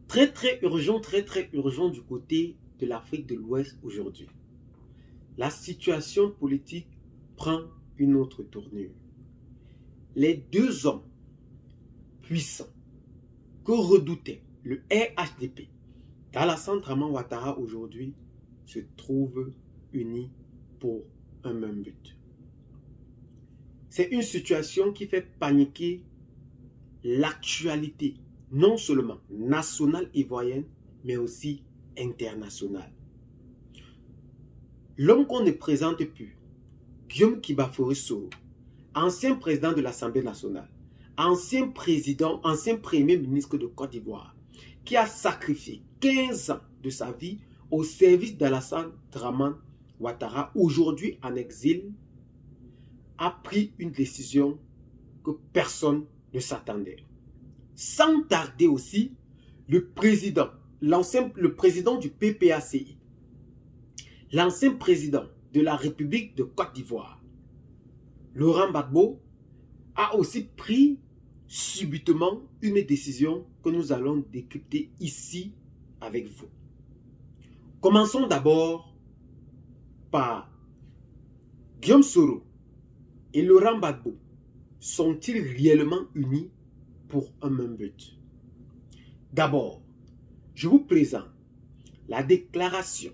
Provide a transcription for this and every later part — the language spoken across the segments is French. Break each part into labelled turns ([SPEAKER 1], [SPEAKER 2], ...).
[SPEAKER 1] Très urgent du côté de l'Afrique de l'Ouest aujourd'hui. La situation politique prend une autre tournure. Les deux hommes puissants que redoutait le RHDP, Alassane Dramane Ouattara aujourd'hui, se trouvent unis pour un même but. C'est une situation qui fait paniquer l'actualité, non seulement nationale ivoirienne, mais aussi internationale. L'homme qu'on ne présente plus, Guillaume Kibafory Soro, ancien président de l'Assemblée nationale, ancien premier ministre de Côte d'Ivoire, qui a sacrifié 15 ans de sa vie au service d'Alassane Dramane Ouattara, aujourd'hui en exil, a pris une décision que personne ne s'attendait. Sans tarder aussi, le président du PPACI, l'ancien président de la République de Côte d'Ivoire, Laurent Gbagbo, a aussi pris subitement une décision que nous allons décrypter ici avec vous. Commençons d'abord par Guillaume Soro et Laurent Gbagbo. Sont-ils réellement unis pour un même but? D'abord, je vous présente la déclaration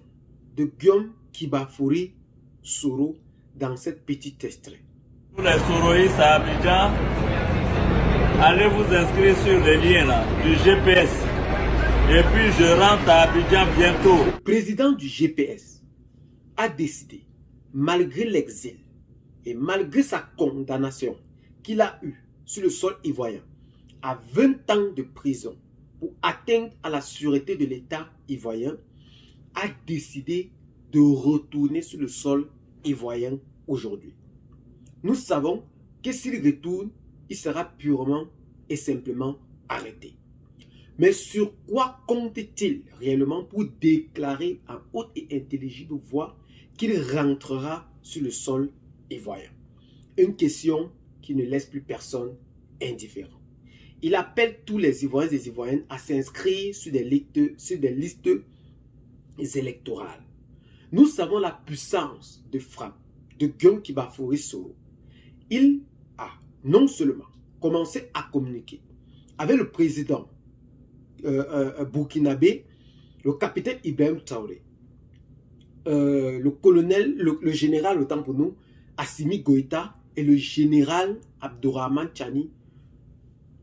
[SPEAKER 1] de Guillaume Kibafory Soro dans cette petite extrait.
[SPEAKER 2] Tous les Soroïstes à Abidjan, allez vous inscrire sur le lien là, du GPS. Et puis je rentre à Abidjan bientôt.
[SPEAKER 1] Le président du GPS a décidé, malgré l'exil et malgré sa condamnation qu'il a eue sur le sol ivoirien, à 20 ans de prison pour atteindre à la sûreté de l'État ivoirien, a décidé de retourner sur le sol ivoirien aujourd'hui. Nous savons que s'il retourne, il sera purement et simplement arrêté. Mais sur quoi compte-t-il réellement pour déclarer en haute et intelligible voix qu'il rentrera sur le sol ivoirien? Une question qui ne laisse plus personne indifférent. Il appelle tous les Ivoiriens et les Ivoiriennes à s'inscrire sur des listes électorales. Nous savons la puissance de frappe de Guillaume Kibafory Soro. Il a non seulement commencé à communiquer avec le président burkinabé, le capitaine Ibrahim Traoré, le général autant pour nous, Assimi Goïta et le général Abdourahmane Tchani,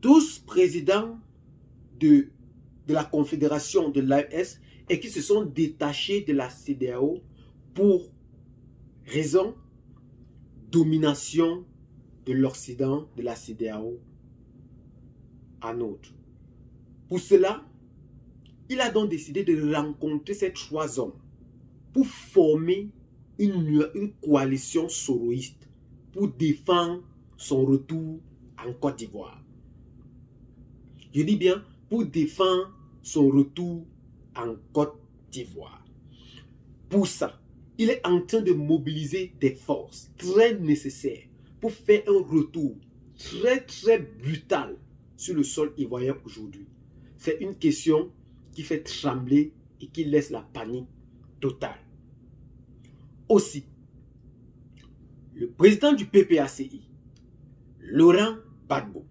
[SPEAKER 1] tous présidents de la confédération de l'AES et qui se sont détachés de la CEDEAO pour raison domination de l'Occident, de la CEDEAO à nôtre. Pour cela, il a donc décidé de rencontrer ces trois hommes pour former une coalition soroïste pour défendre son retour en Côte d'Ivoire. Je dis bien pour défendre son retour en Côte d'Ivoire. Pour ça, il est en train de mobiliser des forces très nécessaires pour faire un retour très brutal sur le sol ivoirien aujourd'hui. C'est une question qui fait trembler et qui laisse la panique totale. Aussi, le président du PPACI, Laurent Gbagbo,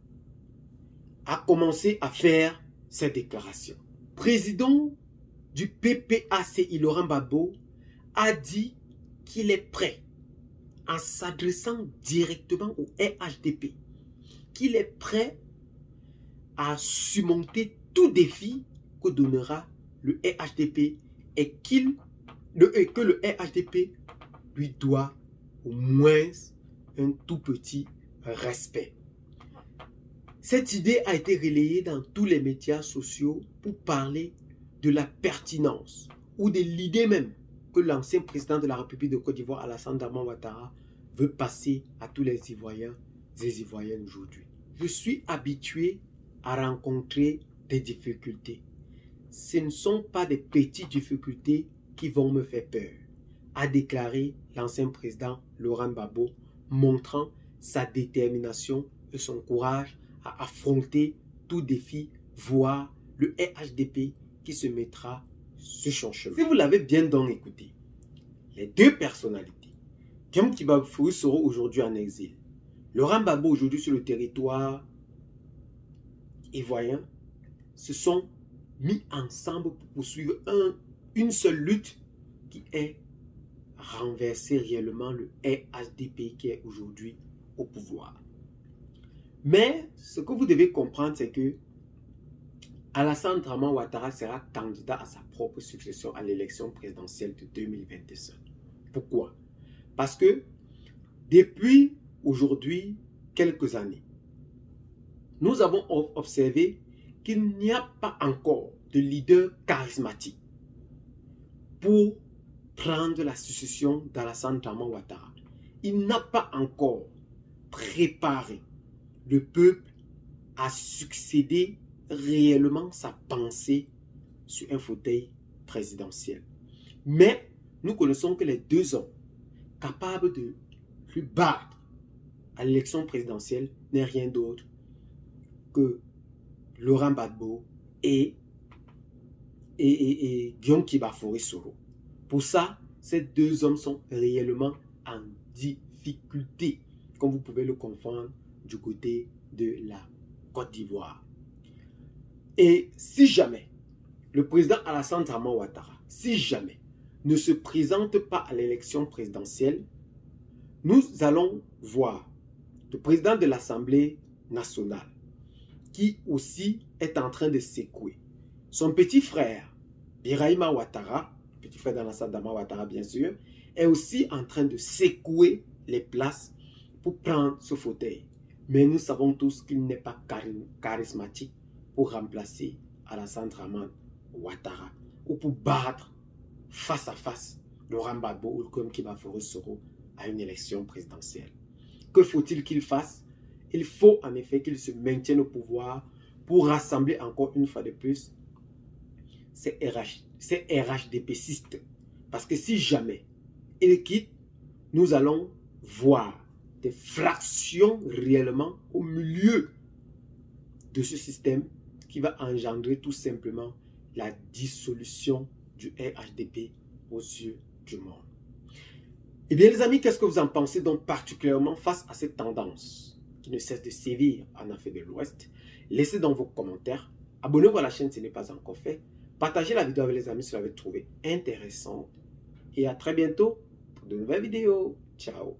[SPEAKER 1] a commencé à faire ses déclarations. Le président du PPACI, Laurent Gbagbo, a dit qu'il est prêt, en s'adressant directement au RHDP, qu'il est prêt à surmonter tout défi que donnera le RHDP et que le RHDP lui doit au moins un tout petit respect. Cette idée a été relayée dans tous les médias sociaux pour parler de la pertinence ou de l'idée même que l'ancien président de la République de Côte d'Ivoire, Alassane Dramane Ouattara, veut passer à tous les Ivoiriens et les Ivoiriennes aujourd'hui. Je suis habitué à rencontrer des difficultés. Ce ne sont pas des petites difficultés qui vont me faire peur, a déclaré l'ancien président Laurent Gbagbo, montrant sa détermination et son courage à affronter tout défi, voire le RHDP qui se mettra sur son chemin. Si vous l'avez bien donc écouté, les deux personnalités, Guillaume Kibafouri seront aujourd'hui en exil. Laurent Gbagbo aujourd'hui sur le territoire ivoirien se sont mis ensemble pour poursuivre une seule lutte qui est renverser réellement le RHDP qui est aujourd'hui au pouvoir. Mais ce que vous devez comprendre, c'est que Alassane Dramane Ouattara sera candidat à sa propre succession à l'élection présidentielle de 2025. Pourquoi? Parce que depuis aujourd'hui quelques années, nous avons observé qu'il n'y a pas encore de leader charismatique pour prendre la succession d'Alassane Dramane Ouattara. Il n'a pas encore préparé le peuple à succéder réellement sa pensée sur un fauteuil présidentiel. Mais nous connaissons que les deux hommes capables de lui battre à l'élection présidentielle n'est rien d'autre que Laurent Gbagbo et Guillaume Kibafouri Soro. Pour ça, ces deux hommes sont réellement en difficulté, comme vous pouvez le comprendre du côté de la Côte d'Ivoire. Et si jamais le président Alassane Dramane Ouattara, si jamais ne se présente pas à l'élection présidentielle, nous allons voir le président de l'Assemblée nationale qui aussi est en train de secouer. Son petit frère, Birahima Ouattara, petit frère d'Alassane Dramane Ouattara bien sûr, est aussi en train de secouer les places pour prendre ce fauteuil. Mais nous savons tous qu'il n'est pas charismatique pour remplacer Alassane Dramane Ouattara ou pour battre face à face Laurent Gbagbo ou Guillaume Kibafouri Soro à une élection présidentielle. Que faut-il qu'il fasse? Il faut en effet qu'il se maintienne au pouvoir pour rassembler encore une fois de plus ces RHDPistes. Parce que si jamais il quitte, nous allons voir des fractions réellement au milieu de ce système qui va engendrer tout simplement la dissolution du RHDP aux yeux du monde. Eh bien les amis, qu'est-ce que vous en pensez donc particulièrement face à cette tendance qui ne cesse de sévir en Afrique de l'Ouest? Laissez dans vos commentaires, abonnez-vous à la chaîne si ce n'est pas encore fait, partagez la vidéo avec les amis si vous l'avez trouvée intéressante et à très bientôt pour de nouvelles vidéos. Ciao!